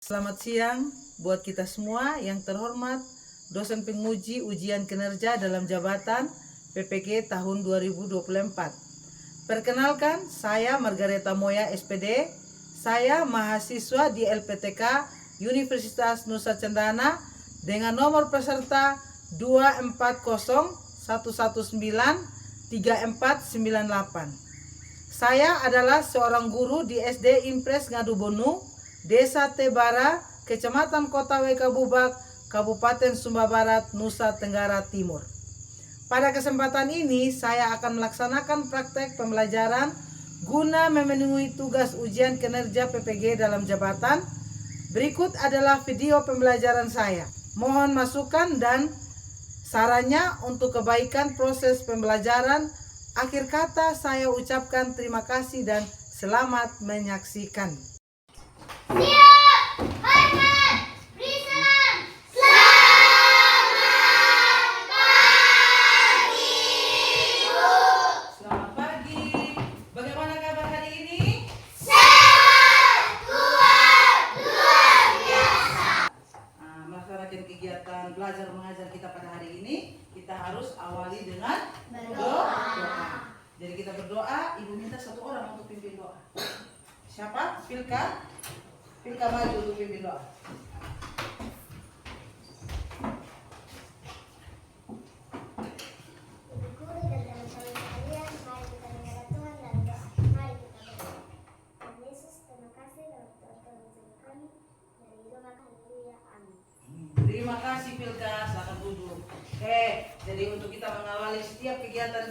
Selamat siang buat kita semua yang terhormat dosen penguji ujian kinerja dalam jabatan PPG tahun 2024. Perkenalkan, saya Margareta Moya SPD. Saya mahasiswa di LPTK Universitas Nusa Cendana dengan nomor peserta 241193498. Saya adalah seorang guru di SD Impres Ngadubonu, Desa Tebara, Kecamatan Kota Wekabubak, Kabupaten Sumba Barat, Nusa Tenggara Timur. Pada kesempatan ini saya akan melaksanakan praktek pembelajaran guna memenuhi tugas ujian kinerja PPG dalam jabatan. Berikut adalah video pembelajaran saya. Mohon masukan dan sarannya untuk kebaikan proses pembelajaran. Akhir kata saya ucapkan terima kasih dan selamat menyaksikan. Siap! Hormat! Berisalam! Selamat pagi, Bu! Selamat pagi. Bagaimana kabar hari ini? Sehat! Kuat! Luar biasa! Melaksanakan kegiatan belajar mengajar kita pada hari ini, kita harus awali dengan Berdoa. Jadi kita berdoa, Ibu minta satu orang untuk pimpin doa. Siapa? Pilka? Pilka maju untuk pimpin doa. Guru dan teman-teman sekalian, mari kita menghadap Tuhan dan doa. Mari kita berdoa. Tuhan Yesus, terima kasih dalam Tuhan bersama kami. Dari hidup maka haleluya. Amin. Terima kasih Pilka, silakan duduk. Jadi untuk kita mengawali setiap kegiatan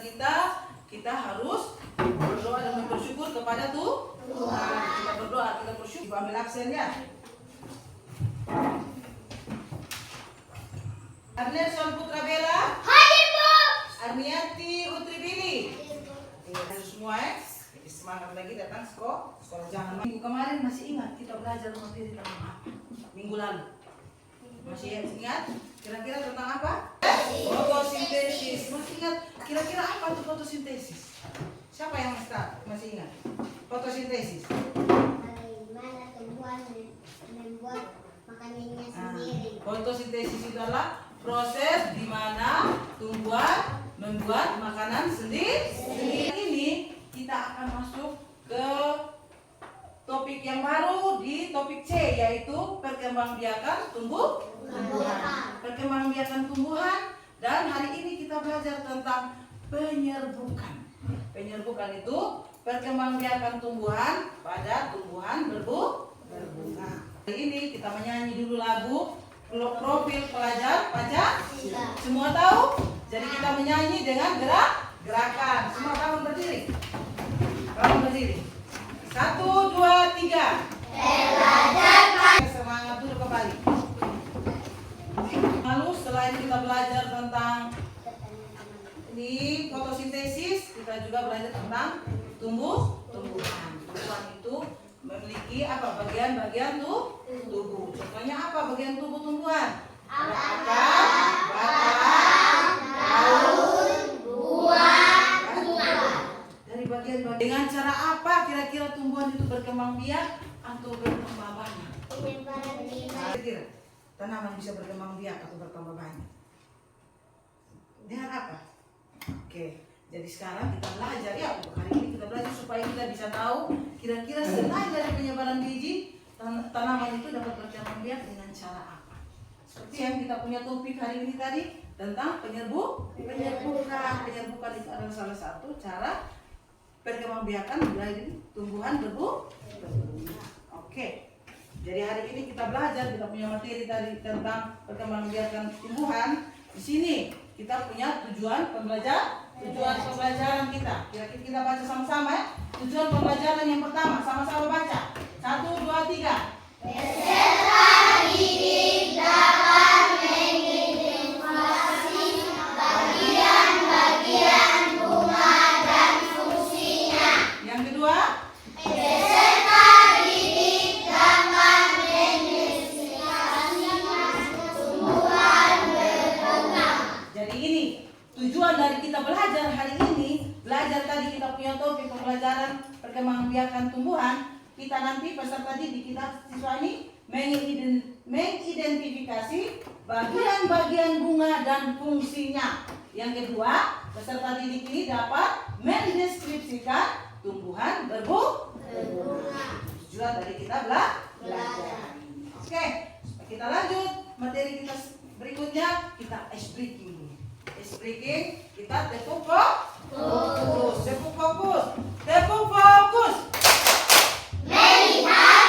kita harus berdoa dan bersyukur kepada Tuhan. Kita berdoa, kita bersyukur. Ibu ambil aksennya. Arneson Putra Bella, Hadir, Bu! Arniati Utri Bili. Semua semangat lagi datang sekolah. Jangan minggu kemarin masih ingat kita belajar materi tentang apa? Minggu lalu. Masih ingat? Kira-kira tentang apa? Fotosintesis. Masih ingat? Kira-kira apa tuh fotosintesis? Siapa yang masih ingat? Fotosintesis. Bagaimana tumbuhan membuat makanannya sendiri. Fotosintesis itu adalah proses di mana tumbuhan membuat makanan sendiri. Ini kita akan masuk ke topik yang baru di topik C, yaitu perkembangbiakan tumbuhan. Perkembangbiakan tumbuhan, dan hari ini kita belajar tentang penyerbukan. Penyerbukan itu perkembangbiakan tumbuhan pada tumbuhan berbunga. Hari ini kita menyanyi dulu lagu profil pelajar Pancasila. Semua tahu? Jadi kita menyanyi dengan gerakan. Semua bangun berdiri. Bangun berdiri. 1, 2, 3. Belajar Semangat dulu kembali. Lalu selain kita belajar tentang ini fotosintesis, kita juga belajar tentang tumbuhan. Tumbuhan itu memiliki apa? Bagian-bagian tubuh. Contohnya apa bagian tubuh tumbuhan? Ada akar, batang, daun, buah, bunga. Dari bagian-bagian. Dengan cara apa kira-kira tumbuhan itu berkembang biak atau bertambah banyak? Kira-kira tanaman bisa berkembang biak atau bertambah banyak? Dengan apa? Oke, jadi sekarang kita belajar ya. Untuk hari ini kita belajar supaya kita bisa tahu kira-kira selain dari penyebaran biji, tanaman itu dapat berkembang biak dengan cara apa? Seperti yang kita punya topik hari ini tadi tentang penyerbukan. Penyerbukan itu adalah salah satu cara perkembangbiakan dari tumbuhan berbunga. Oke. Jadi hari ini kita belajar, kita punya materi tadi tentang perkembangbiakan tumbuhan. Di sini kita punya tujuan pembelajaran kita. Kira-kira kita baca sama-sama ya. Tujuan pembelajaran yang pertama, sama-sama baca. 1, 2, 3. Peserta didik dapat mengidentifikasi bagian-bagian bunga dan fungsinya. Yang kedua, Peserta didik dapat mengidentifikasi tumbuhan berbunga. jadi ini tujuan dari kita belajar hari ini. Belajar tadi kita punya topik pembelajaran perkembangbiakan tumbuhan. Kita nanti peserta didik kita siswa ini mengidentifikasi bagian-bagian bunga dan fungsinya. Yang kedua, peserta didik ini dapat mendeskripsikan tumbuhan berbunga. Tujuan dari kita belajar. Oke, kita lanjut materi kita berikutnya, kita ice breaking dulu. Ice breaking, kita tepuk fokus. Tepuk fokus. Tepuk fokus. Melihat,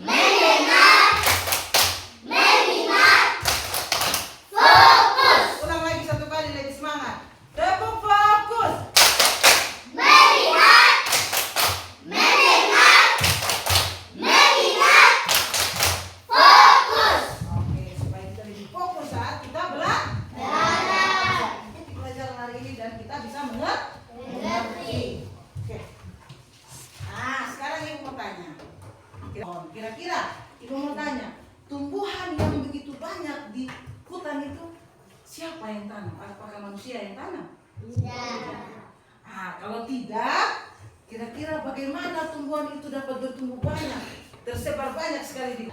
mendengar, melihat, fokus. Ulang lagi satu kali, lebih semangat. Tepuk fokus. Melihat, mendengar, melihat, fokus. Oke, supaya kita lebih fokus saat kita belajar. Ikuti pelajaran hari ini dan kita bisa mengerti. Oke. Nah, sekarang ibu mau tanya. Kira-kira ibu mau tanya, tumbuhan yang begitu banyak di hutan itu siapa yang tanam? Apakah manusia yang tanam? Ah, kalau tidak, kira-kira bagaimana tumbuhan itu dapat bertumbuh banyak, tersebar banyak sekali di.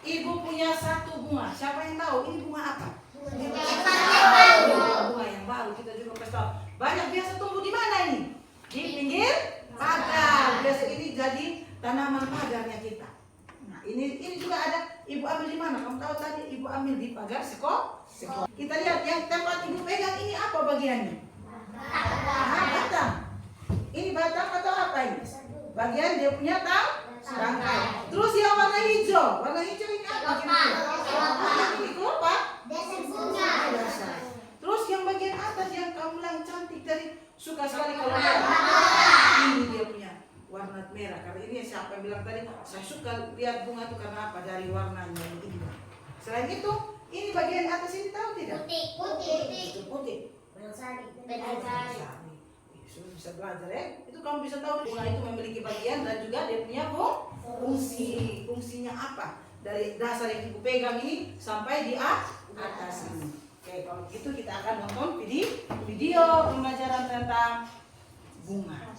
Ibu punya satu bunga. Siapa yang tahu ini bunga apa? Bunga yang baru. Kita juga kasih tahu. Banyak biasa tumbuh di mana ini? Di pinggir pagar. Biasa ini jadi tanaman pagarnya kita. Nah, ini juga ada. Ibu ambil di mana? Kamu tahu tadi ibu ambil di pagar sekolah. Kita lihat yang tempat ibu pegang ini apa bagiannya? Batang. Ini batang atau apa ini? Bagian dia punya tangkai. Terus yang warna hijau. Warna hijau ini apa? Ini kelopak. Dasar. Terus yang bagian atas yang kamlang cantik tadi suka sekali kalau lihat. Ini dia punya warna merah. Karena ini siapa yang bilang tadi saya suka lihat bunga itu karena apa? Dari warnanya yang indah. Selain itu, ini bagian atas ini tahu tidak? Putih. Bisa belajar ya. Itu kamu bisa tahu bunga itu memiliki bagian dan juga dia punya fungsi. Fungsinya apa? Dari dasar yang ibu pegang ini sampai di atas ini. Oke, kalau gitu kita akan nonton video pembelajaran tentang bunga.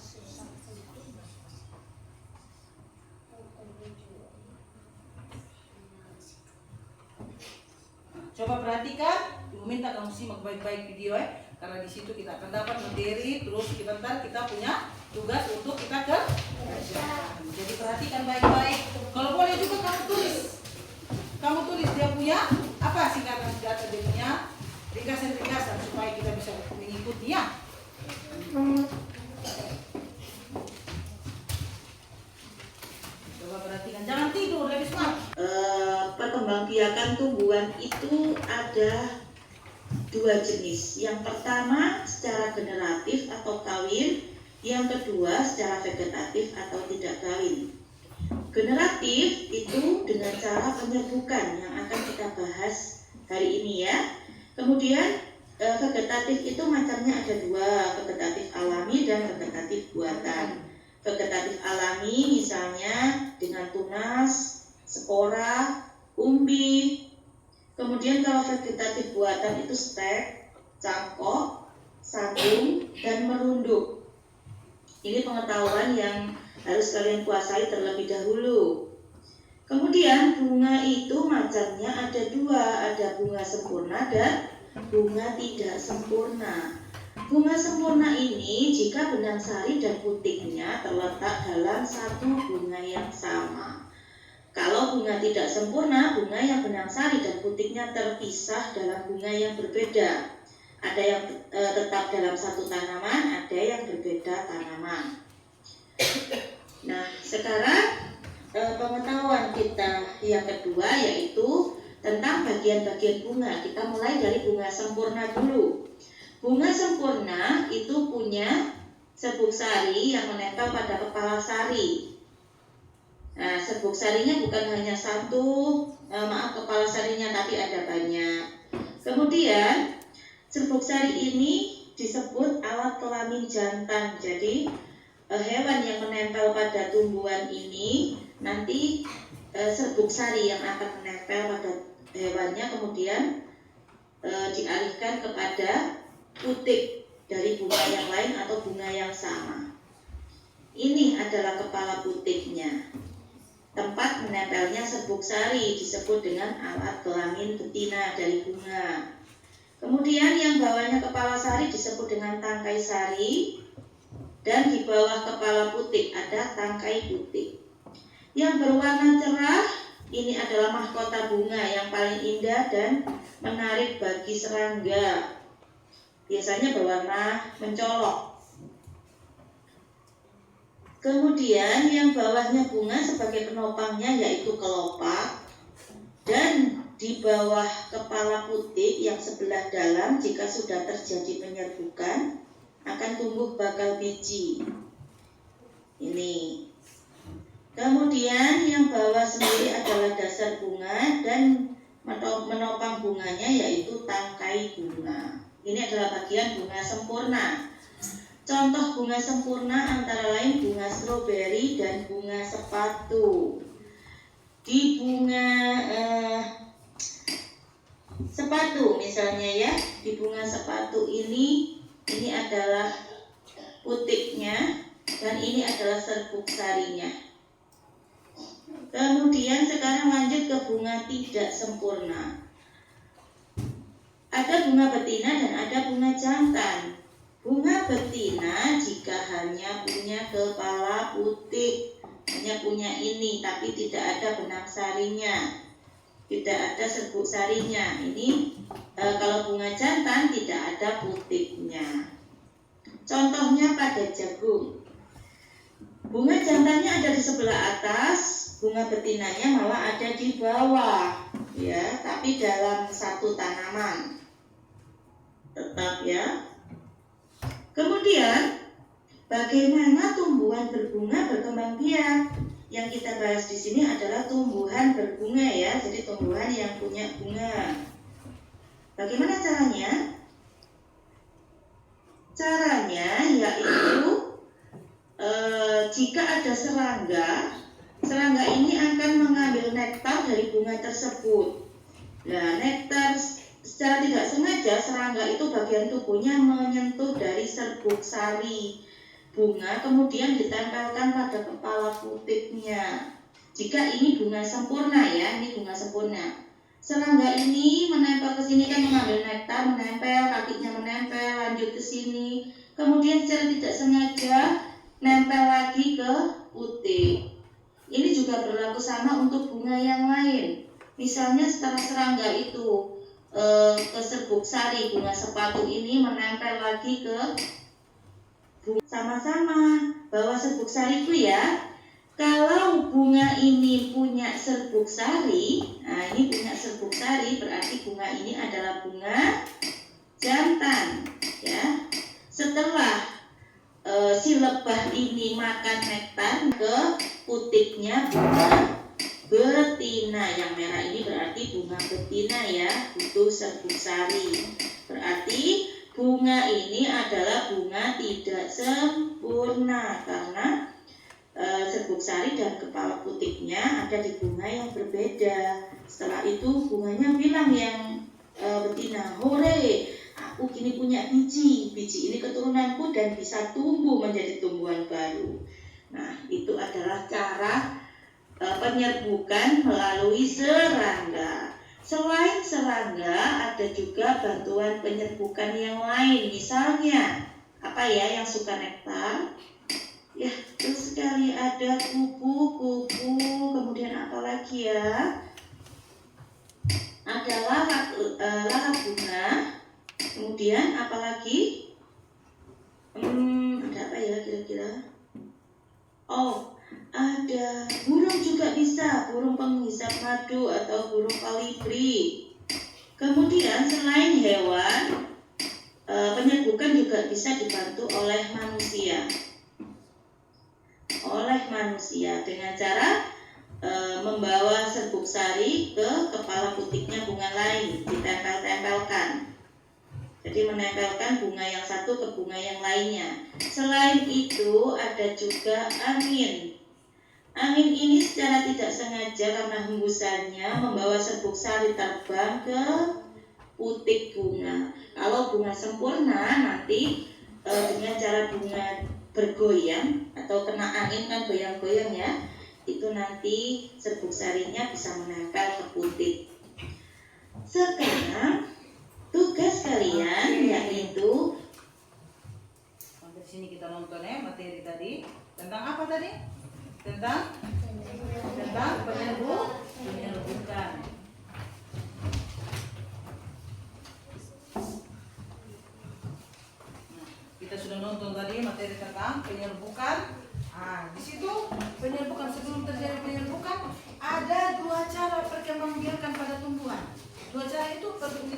Coba perhatikan, ibu minta kamu simak baik-baik video ya. Karena di situ kita akan dapat materi, terus kita punya tugas untuk kita kerjakan. Jadi perhatikan baik-baik. Kalau boleh juga kamu tulis. Kamu tulis dia punya apa singkatan-singkatan dia punya ringkasan-ringkasan supaya kita bisa mengikutinya. Coba perhatikan, jangan tidur, lebih semangat. Perkembangbiakan tumbuhan itu ada dua jenis. Yang pertama secara generatif atau kawin, yang kedua secara vegetatif atau tidak kawin. Generatif itu dengan cara penyerbukan yang akan kita bahas hari ini ya. Kemudian vegetatif itu macamnya ada dua, vegetatif alami dan vegetatif buatan. Vegetatif alami misalnya dengan tunas, spora, umbi. Kemudian kalau vegetatif buatan itu stek, cangkok, sabung, dan merunduk. Ini pengetahuan yang harus kalian kuasai terlebih dahulu. Kemudian bunga itu macamnya ada dua, ada bunga sempurna dan bunga tidak sempurna. Bunga sempurna ini jika benang sari dan putingnya terletak dalam satu bunga yang sama. Kalau bunga tidak sempurna, bunga yang benang sari dan putingnya terpisah dalam bunga yang berbeda. Ada yang tetap dalam satu tanaman, ada yang berbeda tanaman. Nah, sekarang pengetahuan kita yang kedua yaitu tentang bagian-bagian bunga. Kita mulai dari bunga sempurna dulu. Bunga sempurna itu punya serbuk sari yang menempel pada kepala sari. Nah, serbuk sarinya bukan hanya satu, kepala sarinya, tapi ada banyak. Kemudian serbuk sari ini disebut alat kelamin jantan. Jadi hewan yang menempel pada tumbuhan ini nanti serbuk sari yang akan menempel pada hewannya kemudian dialihkan kepada putik dari bunga yang lain atau bunga yang sama. Ini adalah kepala putiknya. tempat menempelnya serbuk sari disebut dengan alat kelamin betina dari bunga. Kemudian yang bawahnya kepala sari disebut dengan tangkai sari, dan di bawah kepala putik ada tangkai putik. Yang berwarna cerah ini adalah mahkota bunga yang paling indah dan menarik bagi serangga. Biasanya berwarna mencolok. Kemudian yang bawahnya bunga sebagai penopangnya yaitu kelopak, dan di bawah kepala putik yang sebelah dalam jika sudah terjadi penyerbukan akan tumbuh bakal biji. Ini. Kemudian yang bawah sendiri adalah dasar bunga dan menopang bunganya yaitu tangkai bunga. Ini adalah bagian bunga sempurna. Contoh bunga sempurna antara lain bunga stroberi dan bunga sepatu. Di bunga sepatu misalnya ya, di bunga sepatu ini adalah putiknya dan ini adalah serbuk sarinya. Kemudian sekarang lanjut ke bunga tidak sempurna. Ada bunga betina dan ada bunga jantan. Bunga betina jika hanya punya kepala putik, hanya punya ini, tapi tidak ada benang sarinya, tidak ada serbuk sarinya. Ini kalau bunga jantan tidak ada putiknya. Contohnya pada jagung. Bunga jantannya ada di sebelah atas, bunga betinanya malah ada di bawah, ya, tapi dalam satu tanaman. Tetap ya. Kemudian, bagaimana tumbuhan berbunga berkembang biak? Yang kita bahas di sini adalah tumbuhan berbunga ya, jadi tumbuhan yang punya bunga. Bagaimana caranya? Caranya yaitu jika ada serangga ini akan mengambil nektar dari bunga tersebut. Nah, nektar secara tidak sengaja serangga itu bagian tubuhnya menyentuh dari serbuk sari bunga, kemudian ditempelkan pada kepala putiknya. Jika ini bunga sempurna ya, ini bunga sempurna. Serangga ini menempel ke sini kan mengambil nektar, menempel, kakinya menempel, lanjut ke sini. Kemudian secara tidak sengaja nempel lagi ke putik. Ini juga berlaku sama untuk bunga yang lain. Misalnya setelah serangga itu ke serbuk sari bunga sepatu ini menempel lagi ke sama-sama bahwa serbuk sari itu ya, kalau bunga ini punya serbuk sari, nah ini punya serbuk sari berarti bunga ini adalah bunga jantan ya. Setelah si lebah ini makan nektar ke putiknya bunga betina, yang merah ini berarti bunga betina ya, butuh serbuk sari. Berarti bunga ini adalah bunga tidak sempurna karena serbuk sari dan kepala putiknya ada di bunga yang berbeda. Setelah itu bunganya bilang yang betina, hore, aku kini punya biji ini keturunanku dan bisa tumbuh menjadi tumbuhan baru. Nah, itu adalah cara penyerbukan melalui serangga. Selain serangga, ada juga bantuan penyerbukan yang lain. Misalnya, apa ya yang suka nektar? Ya, terus sekali ada kupu-kupu, kemudian apa lagi ya? Ada lalat bunga, kemudian apa lagi? Ada apa ya kira-kira? Oh, ada burung juga bisa, burung penghisap madu atau burung kolibri. Kemudian selain hewan, penyerbukan juga bisa dibantu oleh manusia. Dengan cara membawa serbuk sari ke kepala putiknya bunga lain, ditempel-tempelkan. Jadi menempelkan bunga yang satu ke bunga yang lainnya. Selain itu ada juga angin. Angin ini secara tidak sengaja karena hembusannya membawa serbuk sari terbang ke putik bunga. Kalau bunga sempurna nanti dengan cara bunga bergoyang atau kena angin kan goyang-goyang ya. itu nanti serbuk sarinya bisa menempel ke putik. Sekarang tugas kalian yaitu Sampai sini kita nonton ya materi tadi tentang apa tadi? Tentang penyerbukan. Kita sudah nonton tadi materi tentang penyerbukan. Di situ penyerbukan, sebelum terjadi penyerbukan ada dua cara perkembangbiakan pada tumbuhan. Dua cara itu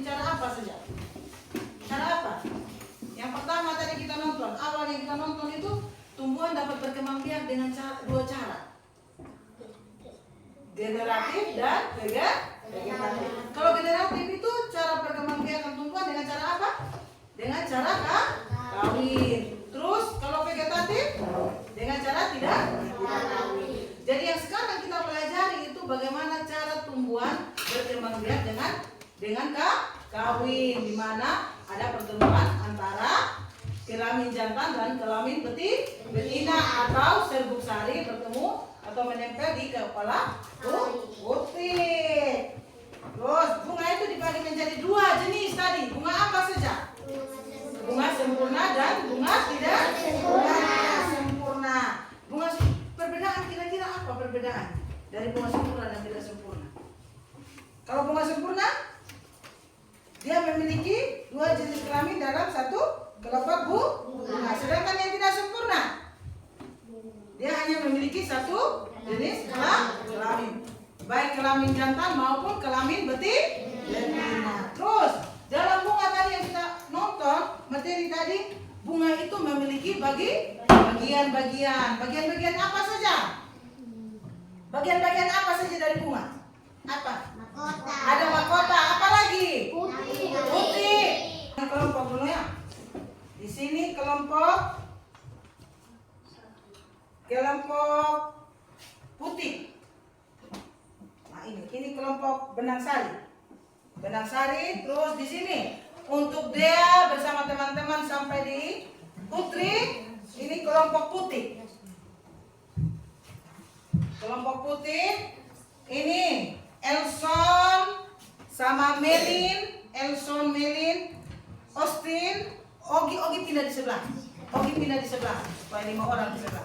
cara apa saja? Cara apa? Yang pertama tadi kita nonton, awal yang kita nonton itu tumbuhan dapat berkembang biak dengan dua cara. Generatif dan vegetatif. Kalau generatif itu cara perkembangbiakan tumbuhan dengan cara apa? Dengan cara kawin. Terus kalau vegetatif dengan cara tidak kawin. Jadi yang sekarang kita pelajari itu bagaimana cara tumbuhan berkembang biak dengan kawin, di mana ada pertemuan antara kelamin jantan dan kelamin betina atau serbuk sari bertemu atau menempel di kepala putik. Terus bunga itu dibagi menjadi dua jenis tadi. Bunga apa saja? Bunga sempurna dan bunga tidak sempurna. Bunga perbedaan kira-kira apa perbedaan dari bunga sempurna dan tidak sempurna? Kalau bunga sempurna dia memiliki dua jenis kelamin dalam satu kelompok bunga. Sedangkan yang tidak sempurna dia hanya memiliki satu jenis kelamin, baik kelamin jantan maupun kelamin betina. Terus dalam bunga tadi yang kita nonton materi tadi, bunga itu memiliki bagian-bagian. Bagian-bagian apa saja? Bagian-bagian apa saja dari bunga? Apa? Mahkota. Ada mahkota. Apa lagi? Putih. Putih. Kelompok dulu ya. Di sini kelompok putih. Nah ini kelompok benang sari. Benang sari. Terus di sini untuk Dea bersama teman-teman sampai di Putri, ini kelompok putih. Kelompok putih ini Elson sama Melin, Austin, Ogi pindah di sebelah. Supaya 5 orang di sebelah.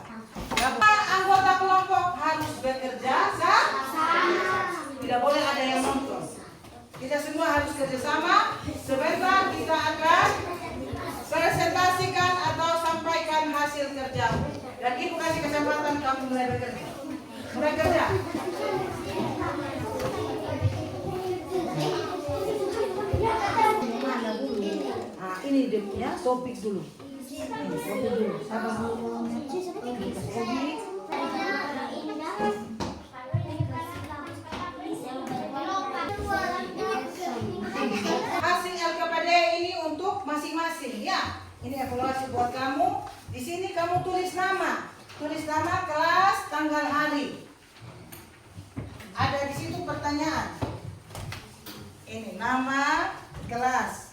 Anggota kelompok harus bekerja sama. Tidak boleh ada yang nonton. Kita semua harus kerjasama. Sebentar kita akan presentasikan atau sampaikan hasil kerja. Dan ibu kasih kesempatan kamu mulai bekerja. Mulai kerja. Nah ini dia punya topik dulu. Sabar dulu. Hasil LKPD ini untuk masing-masing ya. Ini evaluasi buat kamu. Di sini kamu tulis nama, kelas, tanggal, hari. Ada di situ pertanyaan. Ini nama, kelas.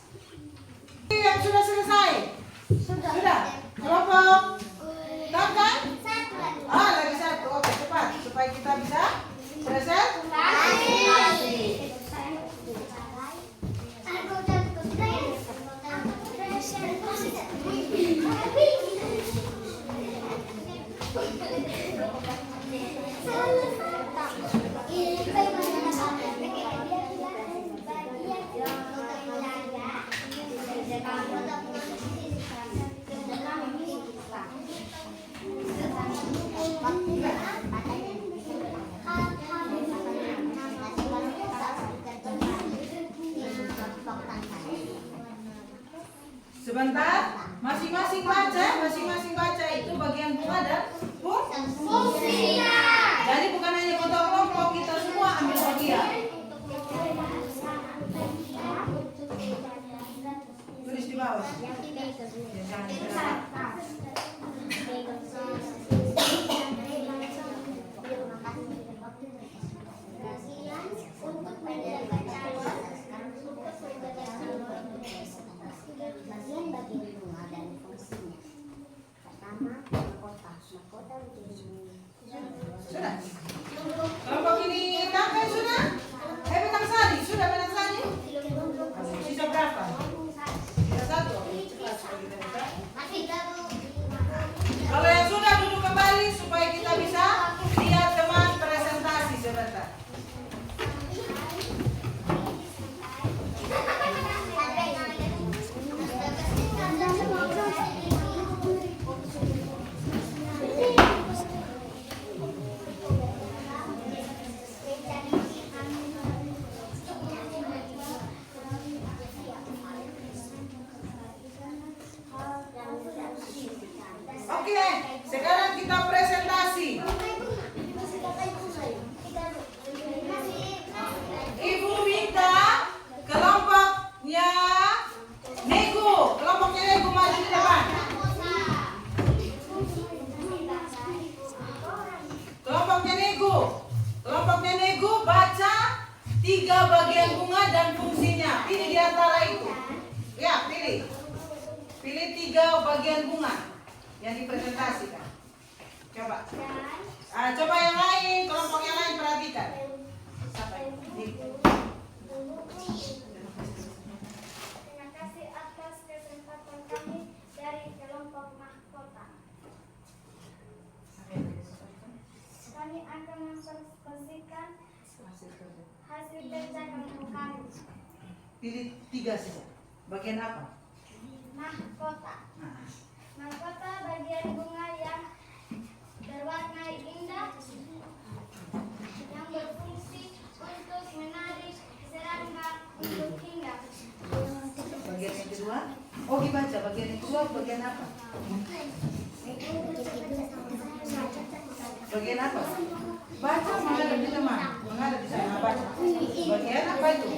Yang sudah selesai. Sudah. Kelompok. Kan? Lagi satu. Oke, cepat supaya kita bisa presentasi. Sebentar, masing-masing baca itu bagian bunga dan fungsinya. Jadi bukan hanya kelompok, kita semua ambil bagian. Tulis di bawah. Bagian bunga dan fungsinya. Pertama, mahkota. Mahkota menjadi Sudah. Oke, sekarang kita presentasi. Ibu minta kelompoknya Nego. Kelompoknya Nego maju ke depan. Kelompoknya Nego. Kelompoknya Nego baca 3 bagian bunga dan fungsinya. Pilih di antara itu. Ya, pilih. Pilih 3 bagian bunga yang dipresentasikan. Coba. Coba yang lain, kelompok yang lain perhatikan. Terima kasih atas kesempatan kami dari kelompok mahkota. Kami akan mempresentasikan hasil kerja kelompok kami. Pilih 3 saja. Bagian apa? Mahkota. Nah, Mahkota bagian bunga yang berwarna indah yang berfungsi untuk menarik serangga untuk hinggap. bagian yang kedua. Oh, dibaca bagian yang kedua bagian apa? Bagian apa? Baca menghadap di teman. Menghadap di sana baca. Bagian apa itu?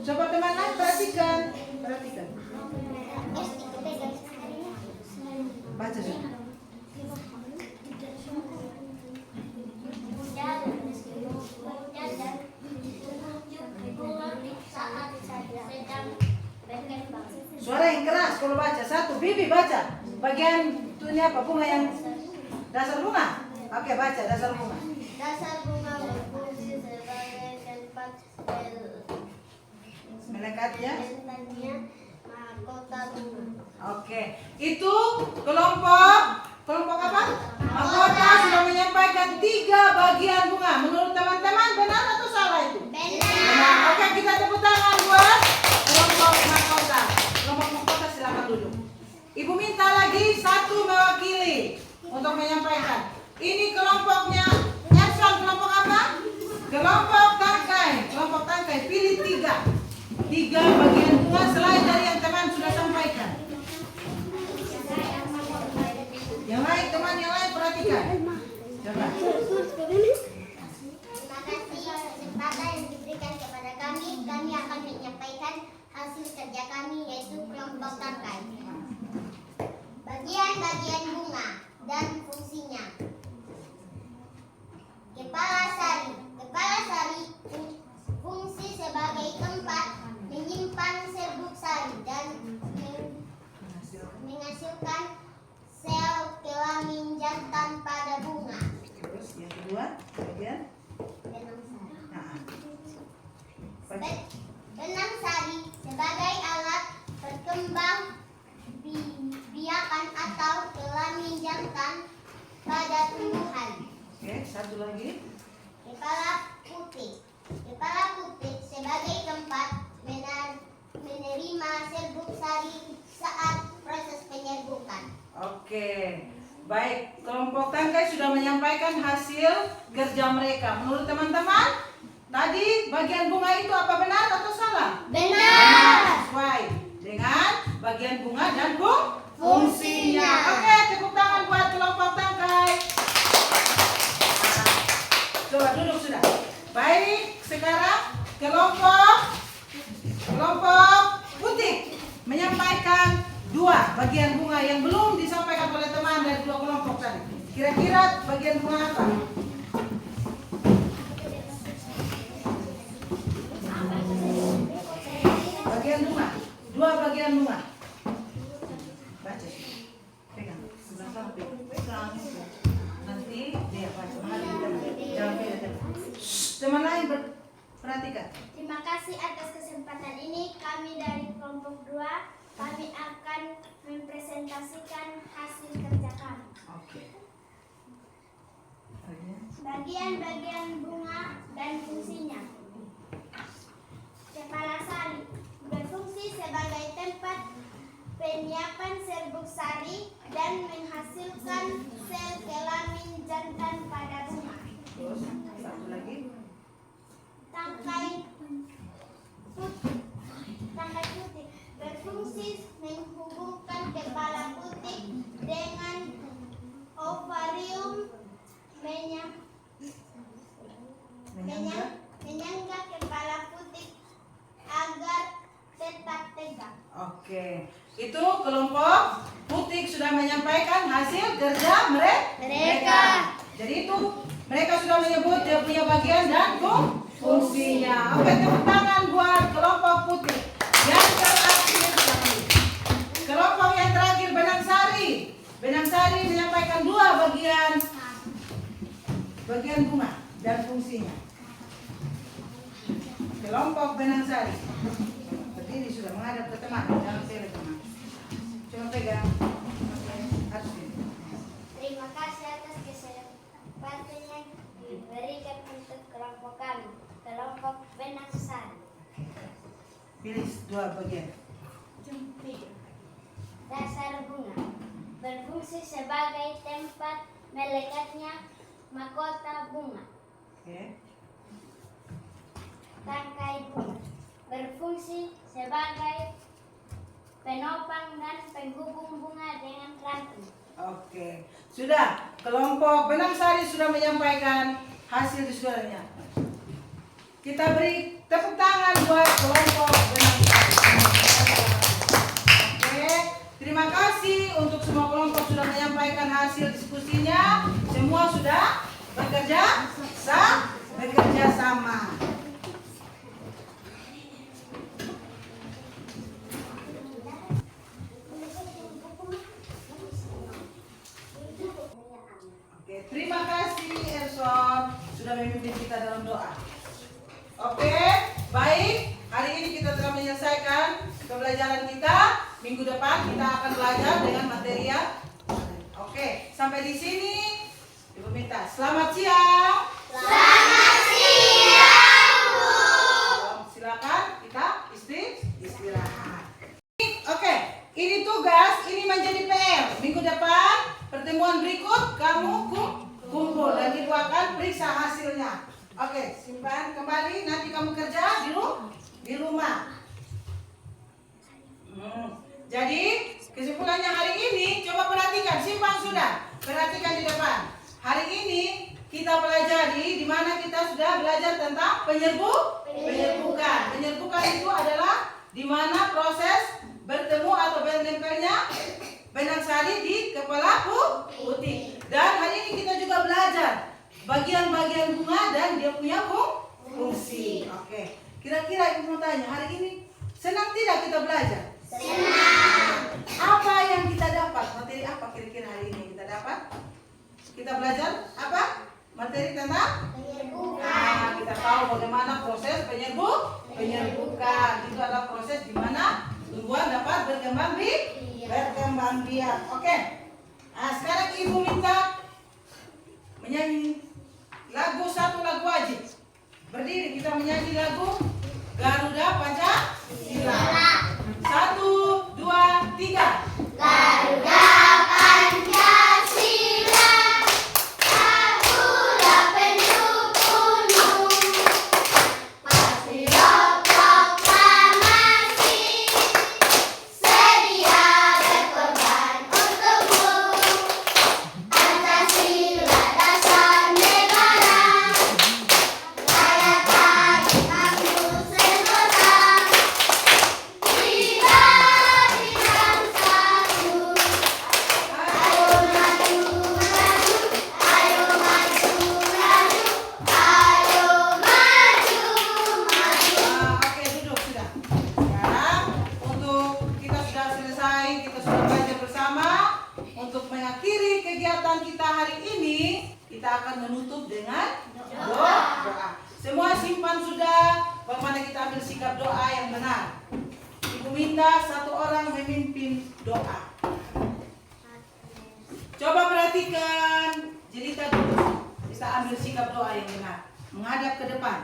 Coba teman lain perhatikan. Perhatikan. Baca dulu. Suara yang keras kalau baca. 1, Bibi baca. Bagian ini apa? Bunga yang dasar bunga. Oke, baca dasar bunga. Dasar bunga berfungsi sebagai tempat Melekatnya. mahkota bunga. Oke, itu kelompok apa? Mahkota sudah menyampaikan 3 bagian bunga. Menurut teman-teman benar atau salah itu? Benar. Oke, kita tepuk tangan buat kelompok mahkota. Kelompok mahkota silakan duduk. Ibu minta lagi 1 mewakili untuk menyampaikan. Ini kelompoknya Edson, kelompok apa? Kelompok tangkai. Kelompok tangkai pilih 3 bagian bunga selain dari yang teman sudah sampaikan. Yang lain, teman yang lain perhatikan. Coba. Terima kasih kesempatan yang diberikan kepada kami. Kami akan menyampaikan hasil kerja kami yaitu kelompok tangkai. Bagian-bagian bunga dan fungsinya. Kepala sari. Kepala sari fungsi sebagai tempat menyimpan serbuk sari dan menghasilkan sel kelamin jantan pada bunga. Terus yang kedua, bagian. Benang sari. Nah, Benang sari sebagai alat berkembang biakan atau kelamin jantan pada tumbuhan. Oke, 1 lagi. Kepala putih. Kepala putih sebagai tempat menerima serbuk sari saat proses penyerbukan. Oke, baik. Kelompok tangkai sudah menyampaikan hasil kerja mereka. Menurut teman-teman, tadi bagian bunga itu apa benar atau salah? Benar. Sesuai dengan bagian bunga dan fungsinya. Oke, tepuk tangan buat kelompok tangkai. Coba duduk sudah. Baik, sekarang kelompok putih menyampaikan 2 bagian bunga yang belum disampaikan oleh teman dari 2 kelompok tadi. Kira-kira bagian bunga apa? Bagian bunga, 2 bagian bunga. Baca, pegang, sebelah sana pegang. Nanti dia baca. Jangan beda. Teman lain perhatikan. Terima kasih atas kesempatan ini. Kami dari kelompok 2, kami akan mempresentasikan hasil kerja kami. bagian bunga dan fungsinya. Kepala sari berfungsi sebagai tempat penyiapan serbuk sari dan menghasilkan sel kelamin jantan pada bunga. Terus satu lagi. Tangkai putih berfungsi menghubungkan kepala putih dengan ovarium, menyangga kepala putih agar tetap tegak. Oke, itu kelompok putih sudah menyampaikan hasil kerja mereka. Jadi itu mereka sudah menyebut dia punya bagian dan fungsinya. Oke, tepuk tangan buat kelompok putih. Yang terakhir, kelompok yang terakhir benang sari. Benang sari menyampaikan dua bagian bunga dan fungsinya. Kelompok benang sari. Berdiri sudah menghadap ke teman, jangan sele teman. Coba pegang. Harus ini. Terima kasih atas kesempatan yang diberikan untuk kelompok kami, kelompok benang sari. Pilih dua bagian. Dasar bunga berfungsi sebagai tempat melekatnya mahkota bunga. Oke. Tangkai bunga berfungsi sebagai penopang dan penghubung bunga dengan ranting. Oke. Sudah, kelompok benang sari sudah menyampaikan hasil di suaranya. Kita beri tepuk tangan buat kelompok benang sari. Oke. Terima kasih untuk semua kelompok sudah menyampaikan hasil diskusinya. Semua sudah bekerja sama. Oke, terima kasih Erson sudah memimpin kita dalam doa. Oke, baik. Hari ini kita telah menyelesaikan pembelajaran kita. Minggu depan kita akan belajar dengan materi yang oke, sampai di sini. Ibu minta selamat siang. Selamat siang, Bu. Silakan kita istirahat. Oke, ini tugas, ini menjadi PR. Minggu depan pertemuan berikut kamu kumpul dan ibu akan periksa hasilnya. Oke, simpan kembali, nanti kamu kerja di rumah. Jadi kesimpulannya hari ini, coba perhatikan, simpan sudah, perhatikan di depan. Hari ini kita pelajari di mana kita sudah belajar tentang penyerbukan. Penyerbukan itu adalah di mana proses bertemu atau menempelnya benang sari di kepala putih. Dan hari ini kita juga belajar bagian-bagian bunga dan dia punya fungsi. Oke, kira-kira ibu mau tanya, hari ini senang tidak kita belajar? Senang. Apa yang kita dapat? Materi apa kira-kira hari ini kita dapat? Kita belajar apa? Materi tentang Penyerbukan. Nah, kita tahu bagaimana proses penyerbukan. Itu adalah proses di mana tumbuhan dapat berkembang biak. Oke. Nah, sekarang ibu minta menyanyi satu lagu wajib. Berdiri kita menyanyi lagu Garuda Pancasila. 1, 2, 3. Garuda Pancasila, Garuda pendukungmu, Patriot proklamasi, sedia berkorban untukmu. Pancasila dasar negara, rayakan makmur sentosa. Oke, duduk sudah. Sekarang untuk kita sudah selesai, kita sudah belajar bersama. Untuk mengakhiri kegiatan kita hari ini, kita akan menutup dengan doa. Semua simpan sudah bagaimana kita ambil sikap doa yang benar. Ibu minta satu orang memimpin doa. Coba perhatikan, jadi kita ambil sikap ucap doa yang benar. Menghadap ke depan.